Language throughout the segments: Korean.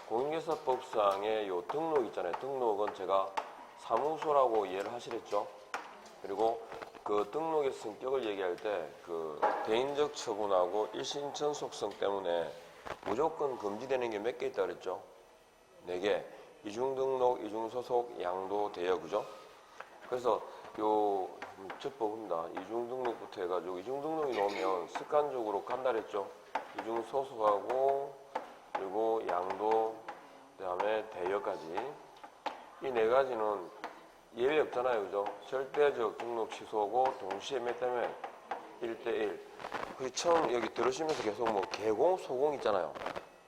공인중개사법상의 요 등록 있잖아요. 등록은 제가 사무소라고 이해를 하시랬죠. 그리고 그 등록의 성격을 얘기할 때 그 대인적 처분하고 일신 전속성 때문에 무조건 금지되는 게 몇 개 있다 그랬죠? 4개. 이중등록, 이중소속, 양도, 대여, 그죠? 그래서 요 첩법입니다. 이중등록부터 해가지고 이중등록이 나오면 습관적으로 간다 그랬죠? 이중소속하고 그리고 양도, 그 다음에 대여까지 이 4가지는 예외 없잖아요. 그죠? 절대적 등록 취소고 동시에 몇 대면 1대1. 그 처음 여기 들으시면서 계속 뭐 개공, 소공 있잖아요.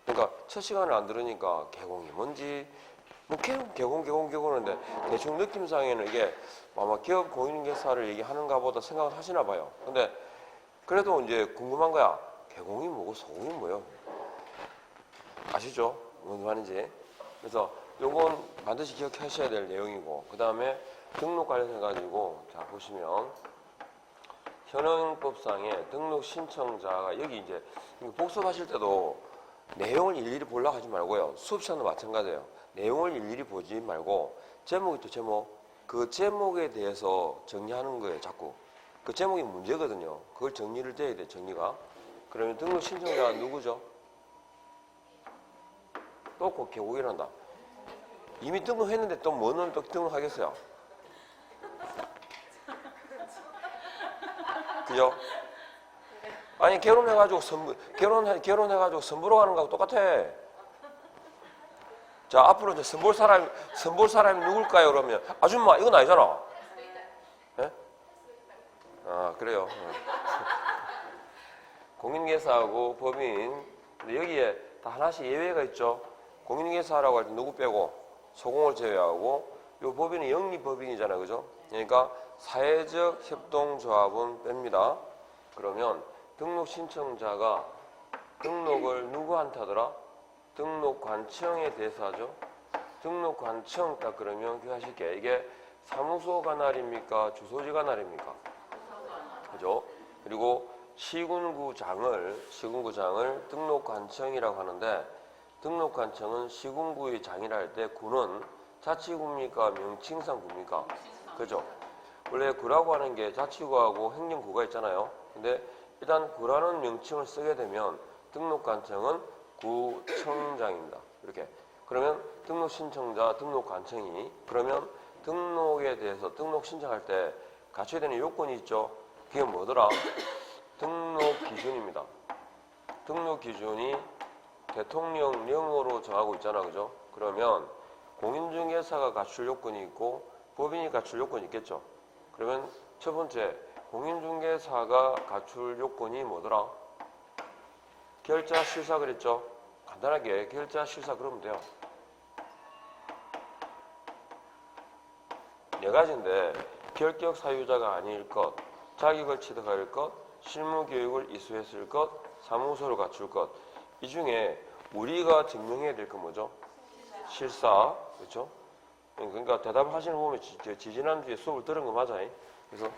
그러니까 첫 시간을 안 들으니까 개공이 뭔지 뭐 개공하는데 대충 느낌상에는 이게 아마 기업 공인중개사를 얘기하는가 보다 생각을 하시나 봐요. 근데 그래도 이제 궁금한 거야. 개공이 뭐고 소공이 뭐예요? 아시죠? 뭔 말인지. 그래서 요건 반드시 기억하셔야 될 내용이고, 그 다음에 등록 관련해가지고, 자, 보시면, 현행법상의 등록 신청자가 여기 이제, 복습하실 때도 내용을 일일이 보려고 하지 말고요. 수업 시간도 마찬가지예요. 내용을 일일이 보지 말고, 제목 있죠, 제목. 그 제목에 대해서 정리하는 거예요, 자꾸. 그 제목이 문제거든요. 그걸 정리를 돼야 돼, 정리가. 그러면 등록 신청자가 누구죠? 또 곧 개국이란다. 이미 등록했는데 또 뭐는 또 등록하겠어요? 그죠? 아니 결혼해가지고 결혼해가지고 선보러 가는 거하고 똑같아. 자, 앞으로 이제 선볼 사람이 누굴까요? 그러면 아줌마 이건 아니잖아. 예? 아 그래요. 공인중개사하고 법인, 근데 여기에 다 하나씩 예외가 있죠. 공인중개사라고 할 때 누구 빼고 소공을 제외하고, 요 법인은 영리법인이잖아요. 그죠? 그러니까 사회적 협동조합은 뺍니다. 그러면 등록 신청자가 등록을 누구한테 하더라? 등록관청에 대해서 하죠. 등록관청 딱 그러면 기억하실게. 이게 사무소가 날입니까? 주소지가 날입니까? 그죠? 그리고 시군구장을 등록관청이라고 하는데, 등록관청은 시군구의 장이라 할 때 구는 자치구입니까? 명칭상구입니까? 그죠? 원래 구라고 하는 게 자치구하고 행정구가 있잖아요. 근데 일단 구라는 명칭을 쓰게 되면 등록관청은 구청장입니다. 이렇게. 그러면 등록신청자, 등록관청이, 그러면 등록에 대해서 등록 신청할 때 갖춰야 되는 요건이 있죠. 그게 뭐더라? 등록기준입니다. 등록기준이 대통령령으로 정하고 있잖아. 그죠? 그러면 공인중개사가 갖출 요건이 있고 법인이 갖출 요건이 있겠죠. 그러면 첫 번째, 공인중개사가 갖출 요건이 뭐더라? 결자실사 그랬죠? 간단하게 결자실사 그러면 돼요. 4가지인데 결격 사유자가 아닐 것, 자격을 취득할 것, 실무교육을 이수했을 것, 사무소를 갖출 것. 이 중에 우리가 증명해야 될 건 뭐죠? 실사. 그렇죠? 그러니까 대답하시는 거 보면 지지난주에 수업을 들은 거 맞아요. 그래서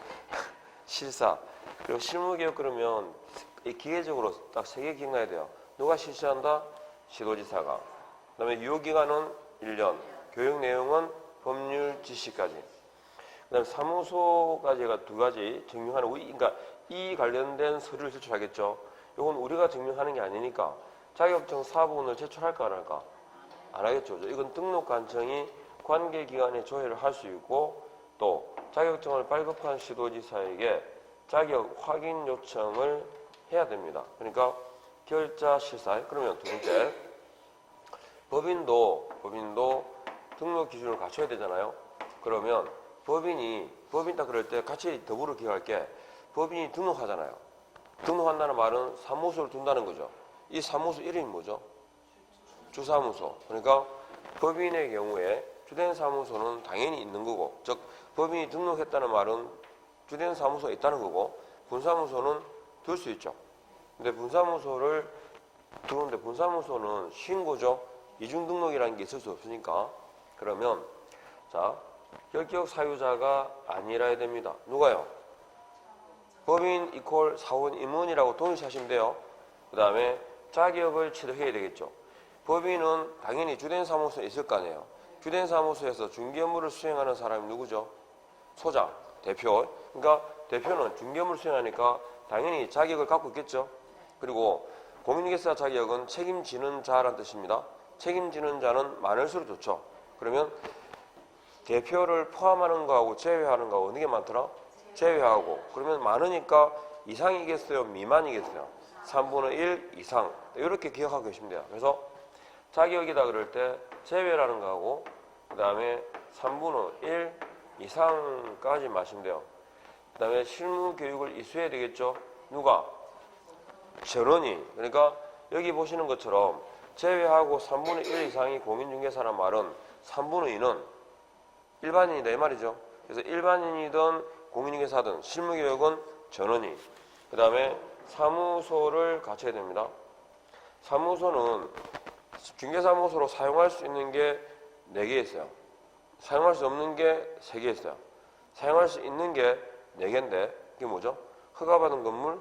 실사. 그리고 실무교육 그러면 기계적으로 딱 3개 기능해야 돼요. 누가 실시한다? 시도지사가. 그 다음에 유효기간은 1년. 교육 내용은 법률 지시까지. 그 다음에 사무소까지가 2가지 증명하는, 그러니까 이 관련된 서류를 제출하겠죠. 이건 우리가 증명하는 게 아니니까 자격증 사본을 제출할까 안 할까? 안 하겠죠. 이건 등록관청이 관계기관에 조회를 할 수 있고, 또 자격증을 발급한 시도지사에게 자격 확인 요청을 해야 됩니다. 그러니까 결자실사. 그러면 2번째, 법인도 등록 기준을 갖춰야 되잖아요. 그러면 법인 딱 그럴 때 같이 더불어 기억할게. 법인이 등록하잖아요. 등록한다는 말은 사무소를 둔다는 거죠. 이 사무소 이름이 뭐죠? 주사무소. 그러니까 법인의 경우에 주된 사무소는 당연히 있는 거고, 즉 법인이 등록했다는 말은 주된 사무소가 있다는 거고, 분사무소는 둘 수 있죠. 근데 분사무소를 두는데 분사무소는 신고죠. 이중등록이라는 게 있을 수 없으니까. 그러면 자, 결격 사유자가 아니라야 됩니다. 누가요? 법인 이퀄 사원 임원이라고 동일시하시면 돼요. 그 다음에 자격을 취득해야 되겠죠. 법인은 당연히 주된 사무소에 있을 거 아니에요. 주된 사무소에서 중개 업무를 수행하는 사람이 누구죠? 소장, 대표. 그러니까 대표는 중개 업무를 수행하니까 당연히 자격을 갖고 있겠죠. 그리고 공인중개사 자격은 책임지는 자란 뜻입니다. 책임지는 자는 많을수록 좋죠. 그러면 대표를 포함하는 거하고 제외하는 거하고 어느 게 많더라? 제외하고. 그러면 많으니까 이상이겠어요? 미만이겠어요? 3분의 1 이상. 이렇게 기억하고 계시면 돼요. 그래서 자격이다 그럴 때 제외라는 거하고 그 다음에 3분의 1 이상까지 마시면 돼요. 그 다음에 실무 교육을 이수해야 되겠죠? 누가? 전원이. 그러니까 여기 보시는 것처럼 제외하고 3분의 1 이상이 공인중개사란 말은 3분의 2는 일반인이다 이 말이죠. 그래서 일반인이든 공인중개사든 실무교육은 전원이. 그 다음에 사무소를 갖춰야 됩니다. 사무소는 중개사무소로 사용할 수 있는 게 4개 있어요. 사용할 수 없는 게 3개 있어요. 사용할 수 있는 게 4개인데 그게 뭐죠? 허가받은 건물,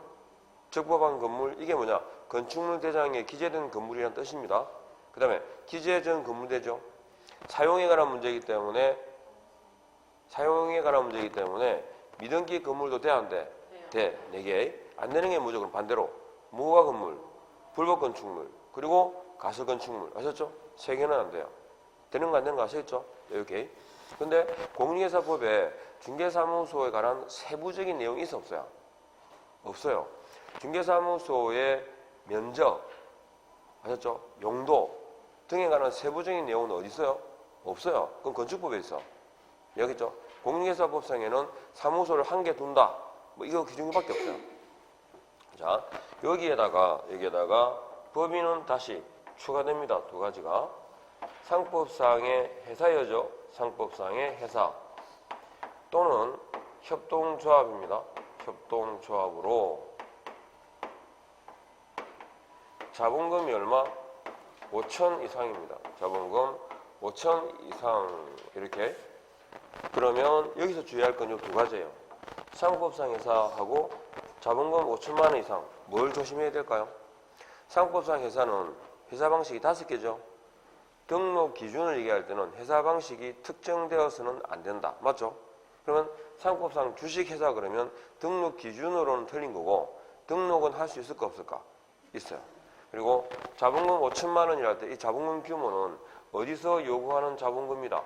적법한 건물, 이게 뭐냐? 건축물 대장에 기재된 건물이라는 뜻입니다. 그 다음에 기재전 건물대죠. 사용에 관한 문제이기 때문에 미등기 건물도 돼야 안 돼? 돼. 4개. 안 되는 게 뭐죠? 그럼 반대로 무허가 건물, 불법 건축물, 그리고 가설 건축물. 아셨죠? 3개는 안 돼요. 되는 거 안 되는 거 아시겠죠? 이렇게. 근데 공인중개사법에 중개사무소에 관한 세부적인 내용이 있어 없어요? 없어요. 중개사무소의 면적, 아셨죠? 용도 등에 관한 세부적인 내용은 어디 있어요? 없어요. 그건 건축법에 있어. 여기 있죠? 공인중개사법상에는 사무소를 1개 둔다. 뭐 이거 규정밖에 없어요. 자, 여기에다가 법인은 다시 추가됩니다. 2가지가. 상법상의 회사여죠. 상법상의 회사 또는 협동조합입니다. 협동조합으로 자본금이 얼마? 5천 이상입니다. 자본금 5천 이상 이렇게. 그러면 여기서 주의할 건 이 2가지예요. 상법상 회사하고 자본금 5천만 원 이상. 뭘 조심해야 될까요? 상법상 회사는 회사 방식이 5개죠. 등록 기준을 얘기할 때는 회사 방식이 특정되어서는 안 된다. 맞죠? 그러면 상법상 주식회사 그러면 등록 기준으로는 틀린 거고 등록은 할 수 있을까 없을까? 있어요. 그리고 자본금 5천만 원이랄 때 이 자본금 규모는 어디서 요구하는 자본금이다?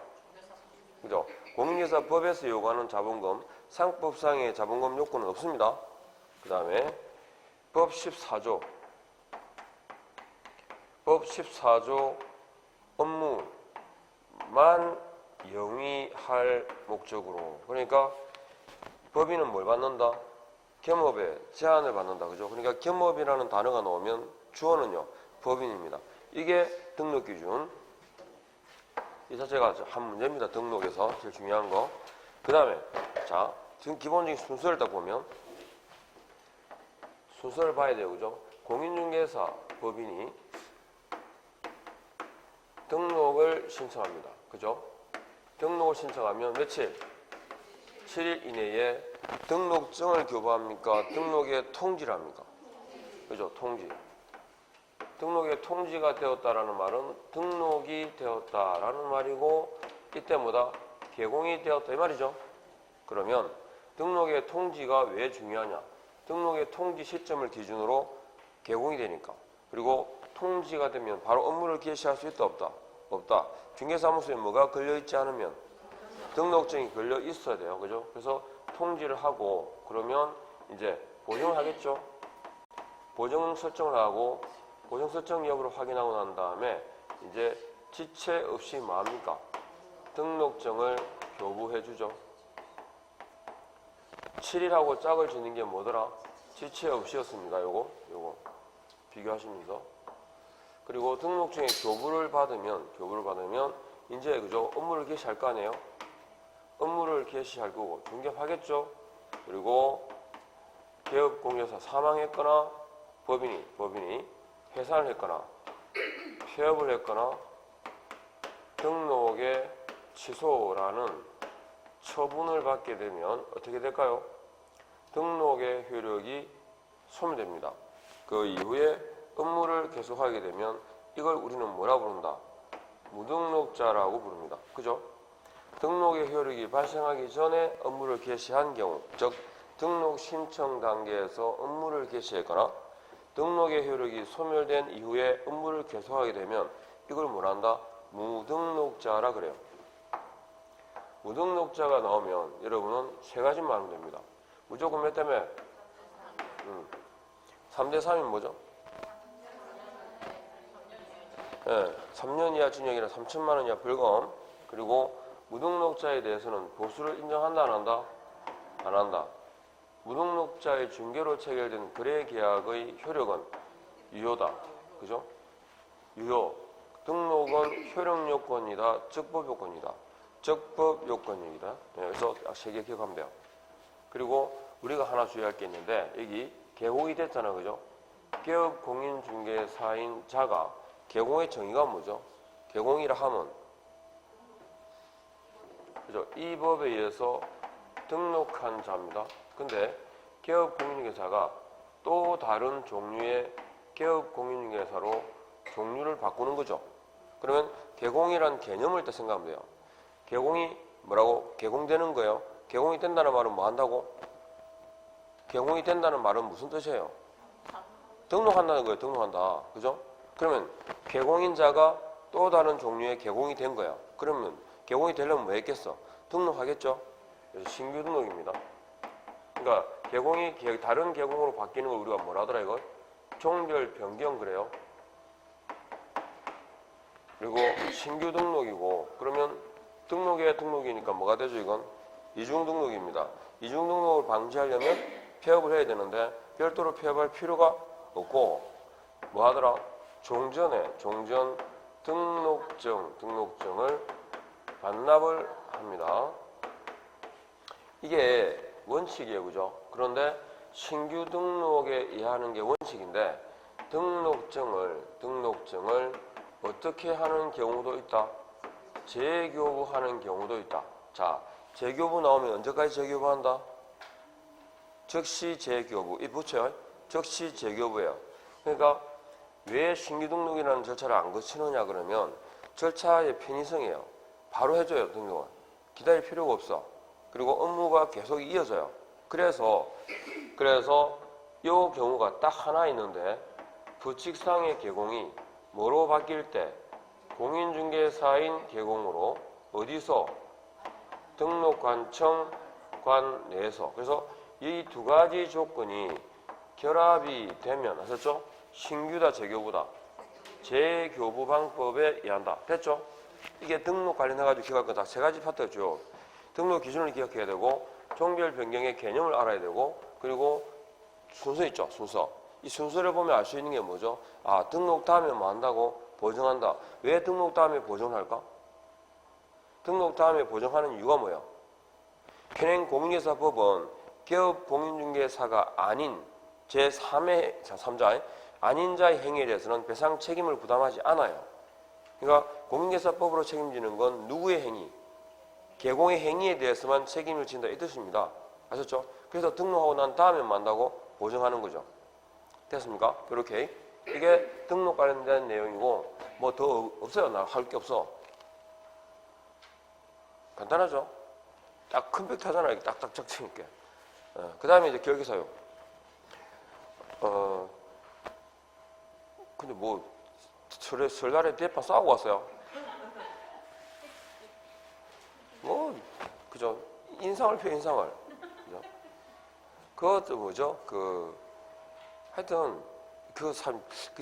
그죠? 공인중개사법에서 요구하는 자본금, 상법상의 자본금 요건은 없습니다. 그 다음에 법 14조 업무만 영위할 목적으로. 그러니까 법인은 뭘 받는다? 겸업에 제한을 받는다. 그죠? 그러니까 겸업이라는 단어가 나오면 주어는요, 법인입니다. 이게 등록 기준. 이 자체가 한 문제입니다. 등록에서 제일 중요한 거. 그 다음에 자, 지금 기본적인 순서를 딱 보면 순서를 봐야 돼요. 그죠? 공인중개사 법인이 등록을 신청합니다. 그죠? 등록을 신청하면 며칠? 7일 이내에 등록증을 교부합니까? 등록에 통지를 합니까? 그죠? 통지. 등록에 통지가 되었다라는 말은 등록이 되었다라는 말이고 이때 뭐다? 개공이 되었다 이 말이죠. 그러면 등록의 통지가 왜 중요하냐? 등록의 통지 시점을 기준으로 개공이 되니까. 그리고 통지가 되면 바로 업무를 개시할 수 있다 없다? 없다. 중개사무소에 뭐가 걸려있지 않으면 등록증이 걸려 있어야 돼요. 그죠? 그래서 통지를 하고 그러면 이제 보정을 하겠죠. 보정 설정을 하고 보정 설정 여부를 확인하고 난 다음에 이제 지체 없이 뭐합니까? 등록증을 교부해 주죠. 7일하고 짝을 지는 게 뭐더라? 지체 없이였습니다. 요거 비교하시면서. 그리고 등록증의 교부를 받으면 이제 그죠? 업무를 개시할 거 아니에요? 업무를 개시할 거고 중개하겠죠. 그리고 개업공개사 사망했거나 법인이 해산을 했거나 폐업을 했거나 등록의 취소라는 처분을 받게 되면 어떻게 될까요? 등록의 효력이 소멸됩니다. 그 이후에 업무를 계속하게 되면 이걸 우리는 뭐라 부른다? 무등록자라고 부릅니다. 그죠? 등록의 효력이 발생하기 전에 업무를 개시한 경우, 즉 등록 신청 단계에서 업무를 개시했거나 등록의 효력이 소멸된 이후에 업무를 계속하게 되면 이걸 뭐라 한다? 무등록자라 그래요. 무등록자가 나오면 여러분은 세 가지만 하면 됩니다. 무조건 몇 때문에? 3대 3이 뭐죠? 3년 이하 징역이나 3천만 원 이하 벌금. 그리고 무등록자에 대해서는 보수를 인정한다 안 한다? 안 한다. 무등록자의 중개로 체결된 거래계약의 효력은 유효다. 그죠? 유효. 등록은 효력요건이다. 적법요건이다. 적법요건이다. 그래서 세 개 기억하면 돼요. 그리고 우리가 하나 주의할 게 있는데 여기 개공이 됐잖아. 그죠? 기업공인중개사인 자가 개공의 정의가 뭐죠? 개공이라 하면 그죠? 이 법에 의해서 등록한 자입니다. 근데 기업공인중개사가 또 다른 종류의 기업공인중개사로 종류를 바꾸는 거죠. 그러면 개공이란 개념을 때 생각하면 돼요. 개공이 뭐라고? 개공되는 거예요. 개공이 된다는 말은 뭐 한다고? 개공이 된다는 말은 무슨 뜻이에요? 등록한다는 거예요. 등록한다. 그죠? 그러면 개공인자가 또 다른 종류의 개공이 된 거야. 그러면 개공이 되려면 뭐 했겠어? 등록하겠죠? 그래서 신규 등록입니다. 그러니까 개공이 다른 개공으로 바뀌는 걸 우리가 뭐라 하더라 이거? 종별 변경 그래요. 그리고 신규 등록이고 그러면 등록에 등록이니까 뭐가 되죠 이건? 이중 등록입니다. 이중 등록을 방지하려면 폐업을 해야 되는데 별도로 폐업할 필요가 없고 뭐 하더라? 종전 등록증을 반납을 합니다. 이게 원칙이에요. 그죠? 그런데 신규 등록에 의하는 게 원칙인데 등록증을 어떻게 하는 경우도 있다? 재교부하는 경우도 있다. 자, 재교부 나오면 언제까지 재교부한다? 즉시 재교부. 이 붙여요. 즉시 재교부예요. 그러니까 왜 신규 등록이라는 절차를 안 거치느냐 그러면 절차의 편의성이에요. 바로 해줘요. 등록은. 기다릴 필요가 없어. 그리고 업무가 계속 이어져요. 그래서 이 경우가 딱 하나 있는데 규칙상의 개공이 뭐로 바뀔 때? 공인중개사인 개공으로 어디서? 등록관청 내에서. 그래서 이 두 가지 조건이 결합이 되면 아셨죠? 신규다 재교부다. 재교부 방법에 의한다. 됐죠? 이게 등록 관련해가지고 기억할 건 딱 세 가지 파트죠. 등록 기준을 기억해야 되고 종별 변경의 개념을 알아야 되고 그리고 순서 있죠. 순서. 이 순서를 보면 알 수 있는 게 뭐죠? 아, 등록 다음에 뭐 한다고? 보정한다. 왜 등록 다음에 보정할까? 등록 다음에 보정하는 이유가 뭐예요? 현행공인중개사법은 기업공인중개사가 아닌 제3자 아닌 자의 행위에 대해서는 배상 책임을 부담하지 않아요. 그러니까 공인중개사법으로 책임지는 건 누구의 행위? 개공의 행위에 대해서만 책임을 진다 이 뜻입니다. 아셨죠? 그래서 등록하고 난 다음에 뭐 한다고? 보정하는 거죠. 됐습니까? 이렇게 이게 등록 관련된 내용이고 뭐 더 없어요. 나 할 게 없어. 간단하죠? 딱 컴팩트 하잖아. 이렇게 딱딱 적치니까. 그 다음에 이제 결계사유. 근데 뭐 설날에 대파 싸우고 왔어요. 뭐 그죠? 인상을 펴 인상을. 그죠? 그것도 뭐죠? 하여튼 그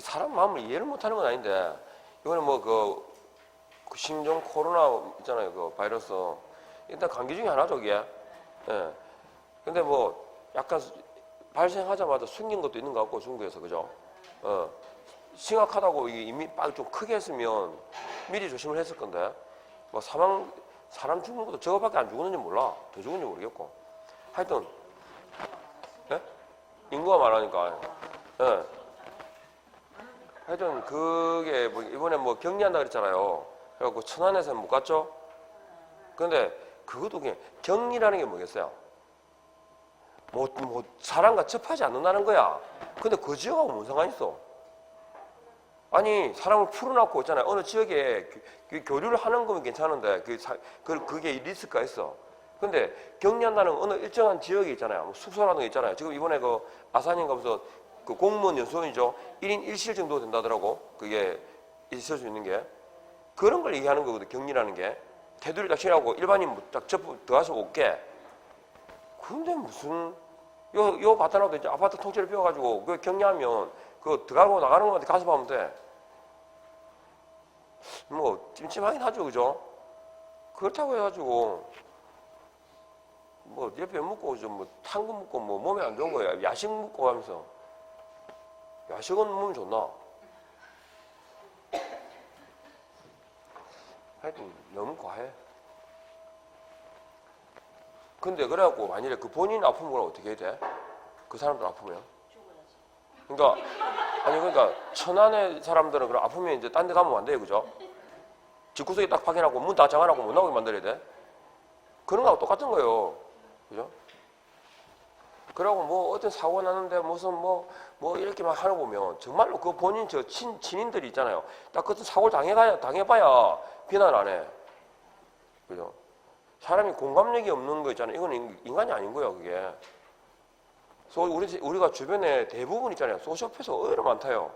사람 마음을 이해를 못하는 건 아닌데 이거는 뭐 그 신종 코로나 있잖아요. 그 바이러스 일단 감기 중에 하나죠, 이게. 예. 근데 뭐 약간 발생하자마자 숨긴 것도 있는 것 같고 중국에서 그죠? 심각하다고 이미 빡 좀 크게 했으면 미리 조심을 했을 건데 뭐 사람 죽는 것도 저거밖에 안 죽었는지 몰라. 더 죽은지 모르겠고. 하여튼 예? 인구가 많으니까. 예. 하여튼 그게 뭐 이번에 뭐 격리한다 그랬잖아요. 그래갖고 천안에서는 못 갔죠. 근데 그것도 그냥 격리라는 게 뭐겠어요? 뭐 사람과 접하지 않는다는 거야. 근데 그 지역하고 뭔 상관 있어? 아니 사람을 풀어놓고 있잖아요. 어느 지역에 교류를 하는 거면 괜찮은데 그게 리스크가 있어. 근데 격리한다는 어느 일정한 지역이 있잖아요. 뭐 숙소라든가 있잖아요. 지금 이번에 그 아산인가 무슨 그 공무원 연수원이죠. 1인 1실 정도 된다더라고. 그게 있을 수 있는 게. 그런 걸 얘기하는 거거든. 격리라는 게. 테두리 딱 칠하고 일반인 딱 접근 들어가서 올게. 근데 무슨 요 바다나도 이제 아파트 통째로 비워가지고 그 격리하면 그 들어가고 나가는 것한테 가서 하면 돼. 뭐 찜찜하긴 하죠, 그죠? 그렇다고 해가지고 뭐 옆에 묵고 좀 탕금 묵고 뭐 몸에 안 좋은 거야. 야식 묵고 하면서 야식은 몸이 좋나? 하여튼 너무 과해. 근데 그래갖고 만일에 그 본인 아픈 걸 어떻게 해야 돼? 그 사람들 아프면? 그러니까 천안의 사람들은 그럼 아프면 이제 딴 데 가면 안 돼요, 그죠? 집구석에 딱 파견하고 문 다 장안하고 못 나오게 만들어야 돼. 그런 거하고 똑같은 거예요, 그죠? 그러고 뭐 어떤 사고 나는데 무슨 뭐 이렇게 막 하는 거 보면 정말로 그 본인 친인들이 있잖아요. 딱 그런 사고를 당해봐야 비난 안 해, 그죠? 사람이 공감력이 없는 거 있잖아요. 이건 인간이 아닌 거예요, 그게. 우리가 주변에 대부분 있잖아요. 소시오패스가 의외로 많다요.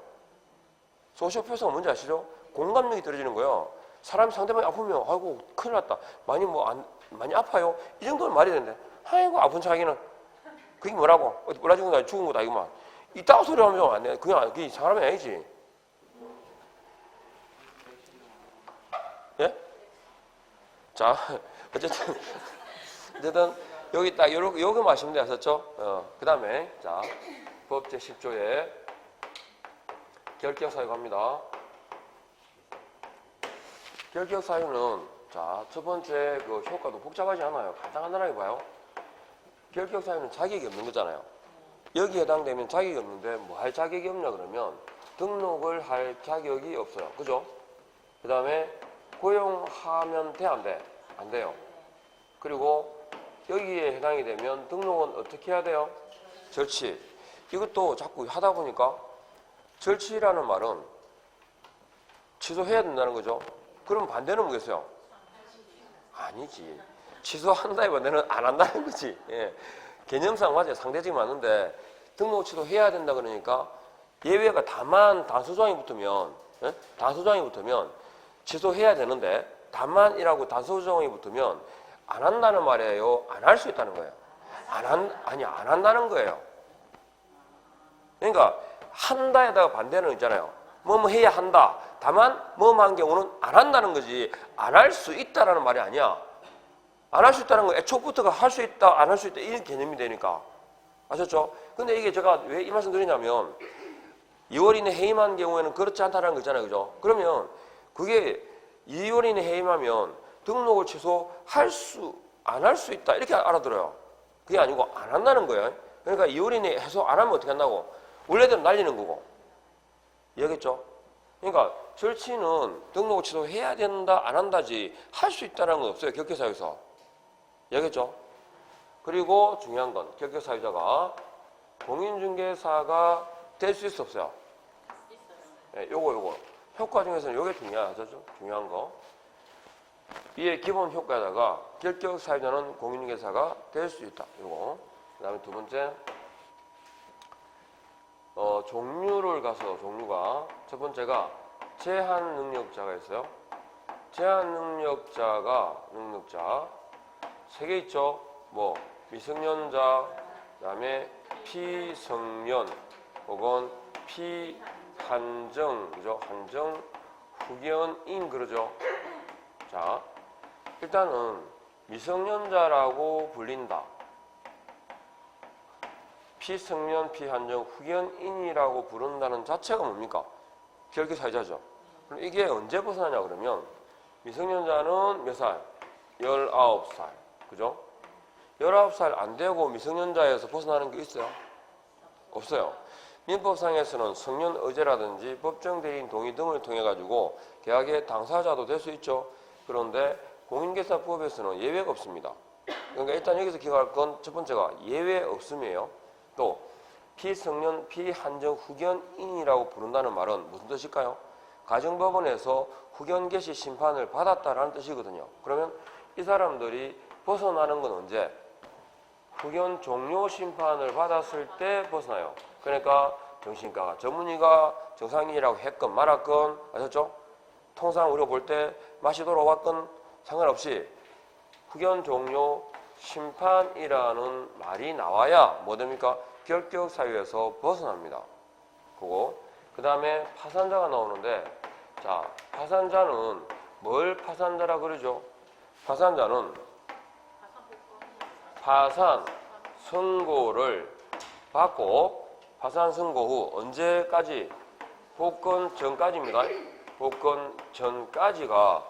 소시오패스가 뭔지 아시죠? 공감력이 떨어지는 거예요. 사람이 상대방이 아프면 아이고 큰일 났다. 많이 아파요? 이 정도는 말이 되는데 아이고 아픈 척하기는 그게 뭐라고? 몰라 죽은 거 죽은 거다 이거만. 이따가 소리 하면 안 돼. 그게 사람이 아니지. 예? 자, 어쨌든 여기 딱 요거 마시면 돼. 아셨죠? 그 다음에 자 법 제10조에 결격 사유 갑니다. 결격 사유는 자 첫 번째 그 효과도 복잡하지 않아요. 간단하게 봐요. 결격 사유는 자격이 없는 거잖아요. 여기에 해당되면 자격이 없는데 뭐 할 자격이 없냐 그러면 등록을 할 자격이 없어요. 그죠? 그 다음에 고용하면 돼? 안 돼? 안 돼요. 그리고 여기에 해당이 되면 등록은 어떻게 해야 돼요? 절취. 이것도 자꾸 하다 보니까 절취라는 말은 취소해야 된다는 거죠. 그럼 반대는 뭐겠어요? 아니지. 취소한다의 반대는 안 한다는 거지. 예. 개념상 맞아요. 상대적이 맞는데 등록 취소해야 된다 그러니까 예외가 다만 단수조항이 붙으면 예? 단수조항이 붙으면 취소해야 되는데 다만이라고 단수조항이 붙으면 안 한다는 말이에요? 안 할 수 있다는 거예요? 안 한다는 거예요. 그러니까 한다에다가 반대는 있잖아요. 뭐 해야 한다. 다만 뭐한 경우는 안 한다는 거지 안 할 수 있다라는 말이 아니야. 안 할 수 있다는 거 애초부터가 할 수 있다 안 할 수 있다 이런 개념이 되니까. 아셨죠? 근데 이게 제가 왜 이 말씀 드리냐면 2월 이내 해임한 경우에는 그렇지 않다는 거 있잖아요. 그죠? 그러면 그게 2월 이내 해임하면 등록을 안 할 수 있다 이렇게 알아들어요. 그게 아니고 안 한다는 거예요. 그러니까 2월 이내 해소 안 하면 어떻게 한다고? 원래대로 날리는 거고. 이해겠죠? 그러니까 절취는 등록을 취소해야 된다 안 한다지 할 수 있다는 건 없어요. 결격사유에서. 이해겠죠? 그리고 중요한 건 결격사유자가 공인중개사가 될 수 있어 없어요? 네, 요거 효과 중에서는 요게 중요하죠. 중요한 거. 이에 기본 효과에다가 결격 사유자는 공인중개사가 될 수 있다. 요거. 그 다음에 두 번째 종류를 가서 종류가 첫 번째가 제한 능력자가 있어요. 제한 능력자 세 개 있죠. 뭐 미성년자, 그다음에 피성년 혹은 피한정, 그죠? 한정 후견인 그러죠. 자, 일단은 미성년자라고 불린다. 피성년, 피한정, 후견인이라고 부른다는 자체가 뭡니까? 결격사유자죠. 그럼 이게 언제 벗어나냐 그러면 미성년자는 몇 살? 19살. 그죠? 19살 안 되고 미성년자에서 벗어나는 게 있어요? 없어요. 민법상에서는 성년의제라든지 법정대리인 동의 등을 통해 가지고 계약의 당사자도 될 수 있죠. 그런데 공인중개사법에서는 예외가 없습니다. 그러니까 일단 여기서 기억할 건 첫 번째가 예외 없음이에요. 또 피성년, 피한정, 후견인이라고 부른다는 말은 무슨 뜻일까요? 가정법원에서 후견 개시 심판을 받았다라는 뜻이거든요. 그러면 이 사람들이 벗어나는 건 언제? 후견 종료 심판을 받았을 때 벗어나요. 그러니까 정신과가 전문의가 정상인이라고 했건 말았건 아셨죠? 통상 우리가 볼 때 맛이 돌아왔건 상관없이 후견 종료 심판이라는 말이 나와야 뭐 됩니까? 결격 사유에서 벗어납니다. 그거. 그 다음에 파산자가 나오는데, 자, 파산자는 뭘 파산자라 그러죠? 파산자는 파산 선고를 받고 파산 선고 후 언제까지? 복권 전까지입니다. 복권 전까지가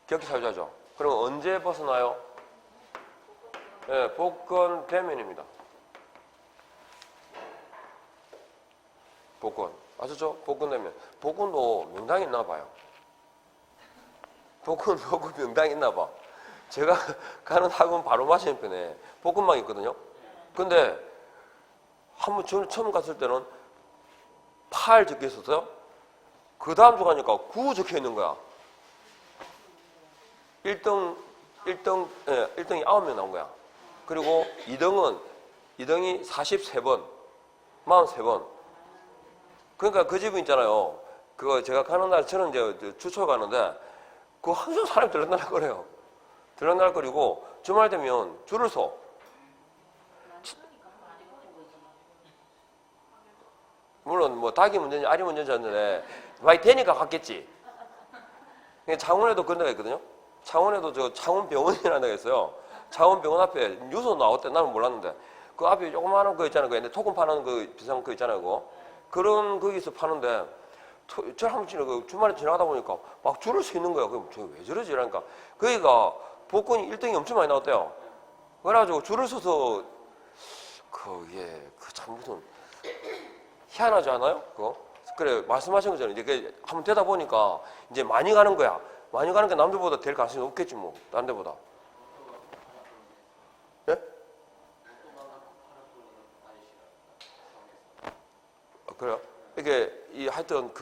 결격 사유자죠. 그럼 언제 벗어나요? 네, 복권 되면입니다. 복권. 아셨죠? 복권 되면. 복권도 명당이 있나 봐요. 복권 명당이 있나 봐. 제가 가는 학원 바로 맞은편에 복권방이 있거든요. 근데 한번 저는 처음 갔을 때는 8 적혀 있었어요. 그 다음 주 가니까 9 적혀 있는 거야. 1등이 9명 나온 거야. 그리고 2등이 43번, 43번. 그러니까 그 집은 있잖아요. 그거 제가 가는 날 저는 이제 주초 가는데 그거 항상 사람이 들락날락 거려요. 들락날락 거리고 주말 되면 줄을 서. 물론 뭐 닭이 문제인지 알이 문제인지 않는데 많이 되니까 갔겠지. 창원에도 그런 데가 있거든요. 창원에도 저 창원병원이라는 데가 있어요. 창원병원 앞에 뉴스 나왔대. 나는 몰랐는데 그 앞에 조그마한 거 있잖아요. 근데 토큰 파는 그 비싼 거 있잖아요. 그거. 그런 거기서 파는데 저 한번 그 주말에 지나가다 보니까 막 줄을 서 있는 거야. 그럼 저 왜 저러지? 이러니까 거기가 복권이 1등이 엄청 많이 나왔대요. 그래가지고 줄을 서서 그게 참 무슨 희한하지 않아요? 그거? 그래 말씀하신 것처럼 이제 한번 되다 보니까 이제 많이 가는 거야. 많이 가는 게 남들보다 될 가능성이 높겠지 뭐. 다른 데보다. 예? 그래요? 이게 하여튼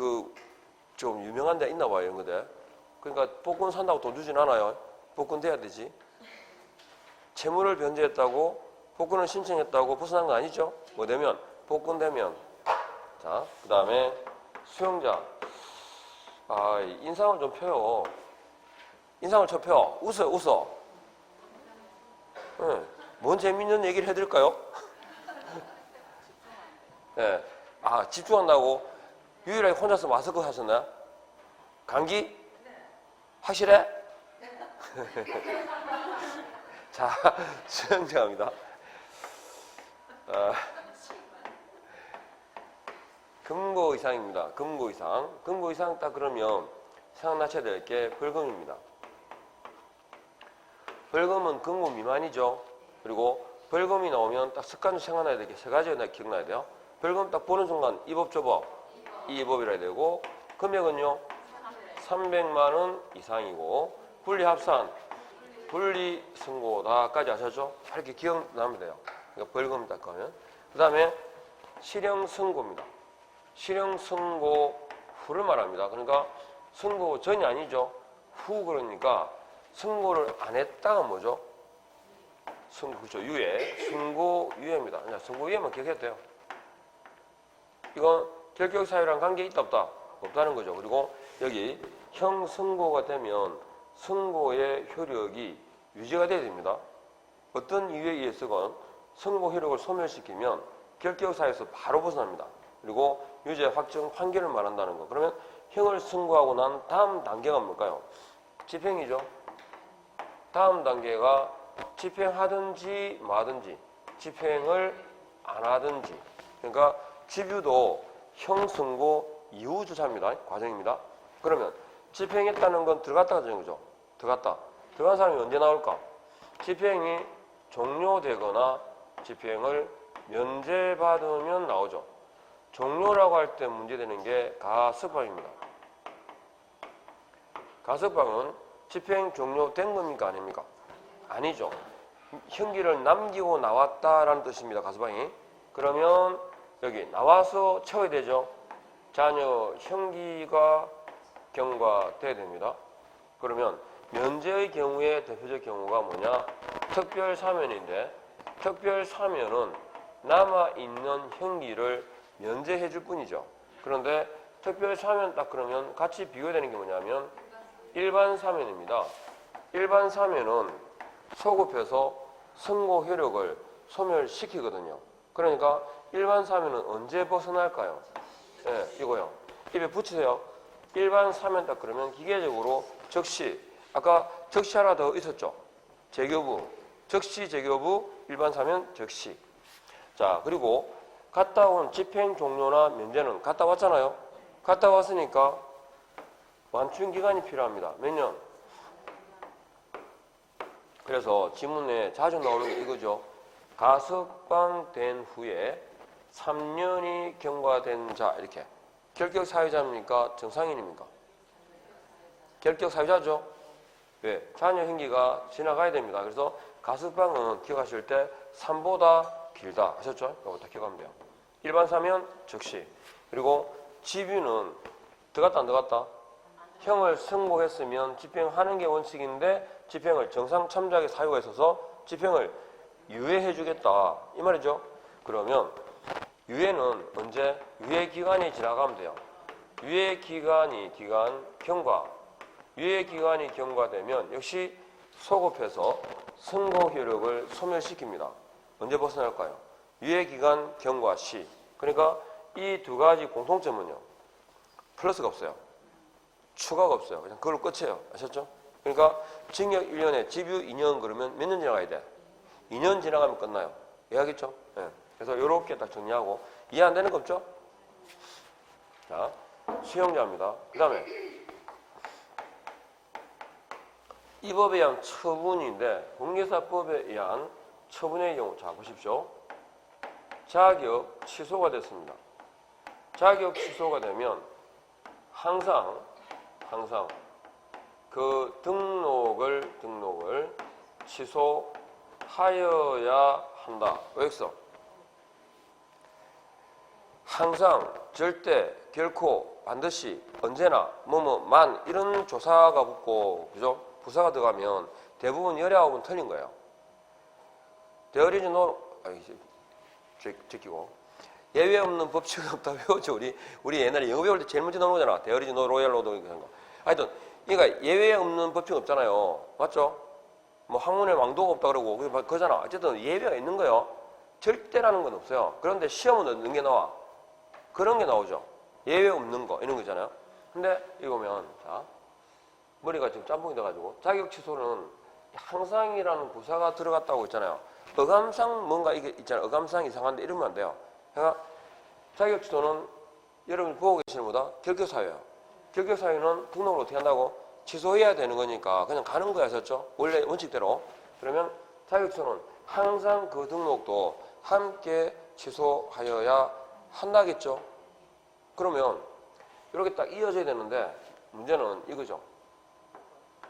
좀 유명한 데 있나 봐요, 이런 거들. 그러니까 복권 산다고 돈 주진 않아요. 복권 돼야 되지. 채무를 변제했다고 복권을 신청했다고 벗어난 거 아니죠? 뭐 되면 복권 되면. 자, 그 다음에 수용자. 인상을 좀 펴요. 인상을 쳐 펴. 웃어. 네. 뭔 재밌는 얘기를 해드릴까요? 네. 집중한다고 유일하게 혼자서 마스크 하셨나요? 감기? 확실해? 자, 수영자입니다. 금고 이상입니다. 금고 이상. 금고 이상 딱 그러면 생각나셔야 될 게 벌금입니다. 벌금은 금고 미만이죠. 그리고 벌금이 나오면 딱 습관적으로 생각나야 될 게 세 가지가 기억나야 돼요. 벌금 딱 보는 순간 이 법 저 법, 이 법이라 해야 되고 금액은요 300만 원 이상이고 분리합산, 분리승고다까지 아셨죠? 이렇게 기억나면 돼요. 그러니까 벌금 딱 가면. 그 다음에 실형승고입니다. 실형승고 후를 말합니다. 그러니까 승고 전이 아니죠. 후 그러니까 승고를 안 했다가 뭐죠? 그렇죠. 유예. 승고 유예입니다. 그냥 승고 유예만 기억해도 돼요. 이건 결격 사유랑 관계 있다 없다? 없다는 거죠. 그리고 여기 형승고가 되면 승고의 효력이 유지가 돼야 됩니다. 어떤 이유에 의해서건 승고 효력을 소멸시키면 결격 사유에서 바로 벗어납니다. 그리고 유죄 확정 판결을 말한다는 거. 그러면 형을 승고하고 난 다음 단계가 뭘까요? 집행이죠. 다음 단계가 집행하든지 마든지 집행을 안 하든지. 그러니까 집유도 형승고 이후 주사입니다. 과정입니다. 그러면 집행했다는 건 들어갔다가 되는 거죠. 들어간 사람이 언제 나올까? 집행이 종료되거나 집행을 면제받으면 나오죠. 종료라고 할 때 문제되는 게 가석방입니다. 가석방은 집행 종료된 겁니까? 아닙니까? 아니죠. 형기를 남기고 나왔다라는 뜻입니다. 가석방이. 그러면 여기 나와서 채워야 되죠. 자녀 형기가 경과돼야 됩니다. 그러면 면제의 경우에 대표적 경우가 뭐냐? 특별 사면인데 특별 사면은 남아있는 형기를 면제해 줄 뿐이죠. 그런데 특별 사면 딱 그러면 같이 비교되는 게 뭐냐면 일반 사면입니다. 일반 사면은 소급해서 선고 효력을 소멸시키거든요. 그러니까 일반 사면은 언제 벗어날까요? 네, 이거요. 입에 붙이세요. 일반 사면 딱 그러면 기계적으로 적시, 아까 적시 하나 더 있었죠? 재교부, 적시, 재교부, 일반 사면, 적시. 자, 그리고 갔다 온 집행 종료나 면제는 갔다 왔잖아요. 갔다 왔으니까 완충 기간이 필요합니다. 몇 년? 그래서 지문에 자주 나오는 게 이거죠. 가석방된 후에 3년이 경과된 자, 이렇게. 결격 사유자입니까? 정상인입니까? 결격 사유자죠. 왜? 자녀 형기가 지나가야 됩니다. 그래서 가석방은 기억하실 때 3보다 길다 하셨죠? 이거부터 기억하면 돼요. 일반 사면 즉시. 그리고 집유는 들어갔다 안 들어갔다? 형을 선고했으면 집행하는 게 원칙인데 집행을 정상 참작의 사유가 있어서 집행을 유예해 주겠다 이 말이죠. 그러면 유예는 언제? 유예 기간이 지나가면 돼요. 유예 기간이 경과. 유예 기간이 경과되면 역시 소급해서 선고 효력을 소멸시킵니다. 언제 벗어날까요? 유예 기간 경과 시. 그러니까 이 두 가지 공통점은요. 플러스가 없어요. 추가가 없어요. 그냥 그걸로 끝이에요. 아셨죠? 그러니까 징역 1년에 집유 2년 그러면 몇 년 지나가야 돼? 2년 지나가면 끝나요. 이해하겠죠? 네. 그래서 이렇게 딱 정리하고 이해 안 되는 거 없죠? 자, 수용자입니다. 그 다음에 이 법에 의한 처분인데 공개사법에 의한 처분의 경우 자 보십시오. 자격 취소가 됐습니다. 자격 취소가 되면 항상 그 등록을 취소하여야 한다. 왜 했어? 항상 절대 결코 반드시 언제나 뭐뭐만 이런 조사가 붙고 그죠? 부사가 들어가면 대부분 19은 틀린 거예요. There is no 제끼고 예외 없는 법칙이 없다 외웠죠. 우리 옛날에 영어 배울 때 제일 먼저 나오는 거잖아. There is no royal law 이런 거. 하여튼 그러니까 예외 없는 법칙 없잖아요. 맞죠? 뭐 학문에 왕도가 없다 그러고 그거잖아. 어쨌든 예외가 있는 거예요. 절대라는 건 없어요. 그런데 시험은 어떤 게 나와? 그런 게 나오죠. 예외 없는 거 이런 거잖아요. 근데 이거면 자 머리가 지금 짬뽕이 돼가지고 자격 취소는 항상이라는 부사가 들어갔다고 했잖아요. 어감상 뭔가 이게 있잖아요. 어감상 이상한데 이러면 안 돼요. 그러니까 자격 취소는 여러분이 보고 계시는 보다 결격 사유예요. 결격 사유는 등록을 어떻게 한다고? 취소해야 되는 거니까 그냥 가는 거야, 하셨죠? 원래 원칙대로. 그러면 자격 취소는 항상 그 등록도 함께 취소하여야 한다겠죠? 그러면 이렇게 딱 이어져야 되는데 문제는 이거죠.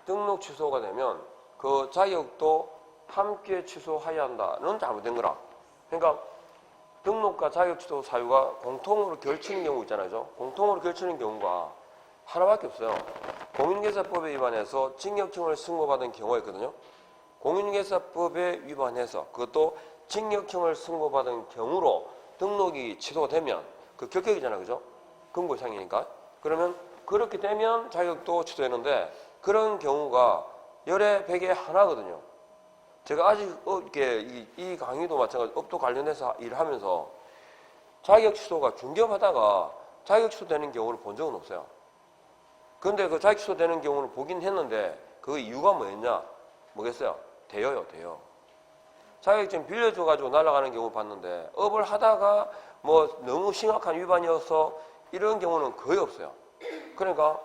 등록 취소가 되면 그 자격도 함께 취소해야 한다는 잘못된 거라. 그러니까 등록과 자격 취소 사유가 공통으로 결치는 경우 있잖아요. 공통으로 결치는 경우가 하나밖에 없어요. 공인중개사법에 위반해서 징역형을 선고받은 경우가 있거든요. 공인중개사법에 위반해서 그것도 징역형을 선고받은 경우로 등록이 취소가 되면 그 결격이잖아요. 그죠? 금고 이상이니까. 그러면 그렇게 되면 자격도 취소되는데 그런 경우가 열에 100에 하나거든요. 제가 아직 이 강의도 마찬가지로 업도 관련해서 일을 하면서 자격 취소가 중개업하다가 자격 취소되는 경우를 본 적은 없어요. 그런데 그 자격 취소되는 경우를 보긴 했는데 그 이유가 뭐였냐? 뭐겠어요? 대여요. 자격증 빌려줘가지고 날아가는 경우 봤는데 업을 하다가 뭐 너무 심각한 위반이어서 이런 경우는 거의 없어요. 그러니까